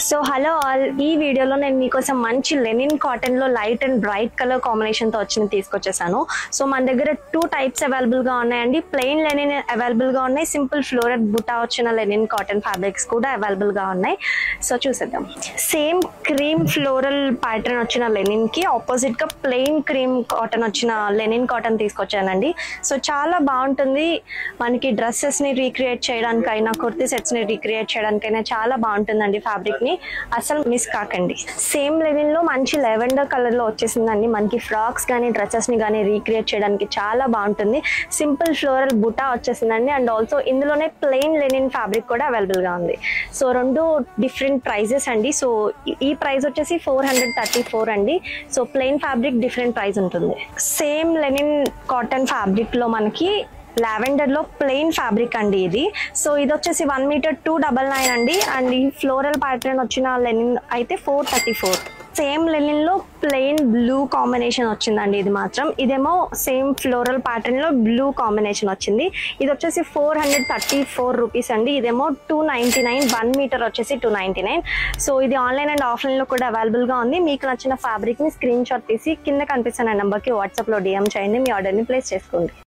So hello all, ఈ వీడియోలో నేను మీకోసం మంచి లెనిన్ కాటన్ లో light and bright colour combination తో వచ్చి తీసుకొచ్చేసాను. సో మన దగ్గర 2 టైప్స్ అవైలబుల్ గా ఉన్నాయండి. ప్లెయిన్ లెనిన్ అవైలబుల్ గా ఉన్నాయి, సింపుల్ ఫ్లోరల్ బుటా వచ్చిన లెనిన్ కాటన్ ఫ్యాబ్రిక్స్ కూడా అవైలబుల్ గా ఉన్నాయి. సో చూసేద్దాం. సేమ్ క్రీమ్ ఫ్లోరల్ ప్యాటర్న్ వచ్చిన లెనిన్ కి ఆపోజిట్ గా ప్లెయిన్ క్రీమ్ కాటన్ వచ్చిన లెనిన్ కాటన్ తీసుకొచ్చానండి. సో చాలా బాగుంటుంది. మనకి డ్రెస్సెస్ ని రీక్రియేట్ చేయడానికైనా, కుర్తీ సెట్స్ ని రీక్రియేట్ చేయడానికైనా చాలా బాగుంటుందండి. ఫ్యాబ్రిక్ ని అసలు మిస్ కాకండి. సేమ్ లెనిన్ లో మంచి లెవెండర్ కలర్ లో వచ్చేసిందండి. మనకి ఫ్రాక్స్ కానీ డ్రెస్సెస్ ని కానీ రీక్రియేట్ చేయడానికి చాలా బాగుంటుంది. సింపుల్ ఫ్లోరల్ బుటా వచ్చేసిందండి. అండ్ ఆల్సో ఇందులోనే ప్లెయిన్ లెనిన్ ఫ్యాబ్రిక్ కూడా అవైలబుల్ గా ఉంది. సో రెండు డిఫరెంట్ ప్రైజెస్ అండి. సో ఈ ప్రైస్ వచ్చేసి 434 అండి. So plain fabric different price ఉంటుంది. సేమ్ లెనిన్ కాటన్ ఫ్యాబ్రిక్ లో మనకి లావెండర్ లో ప్లెయిన్ ఫ్యాబ్రిక్ అండి ఇది. సో ఇది వచ్చేసి 1 మీటర్ 299 అండి. అండ్ ఈ ఫ్లోరల్ ప్యాటర్న్ వచ్చిన లెనిన్ అయితే 434. సేమ్ లెనిన్ లో ప్లెయిన్ బ్లూ కాంబినేషన్ వచ్చిందండి. ఇది మాత్రం ఇదేమో సేమ్ ఫ్లోరల్ ప్యాటర్న్ లో బ్లూ కాంబినేషన్ వచ్చింది. ఇది వచ్చేసి 434 రూపీస్ అండి. ఇదేమో 299. 1 మీటర్ వచ్చేసి 299. సో ఇది ఆన్లైన్ అండ్ ఆఫ్లైన్ లో కూడా అవైలబుల్ గా ఉంది. మీకు నచ్చిన ఫ్యాబ్రిక్ ని స్క్రీన్ షాట్ తీసి కింద కనిపిస్తున్న నెంబర్ కి వాట్సాప్ లో DM చేయండి. మీ ఆర్డర్ ని ప్లేస్ చేసుకోండి.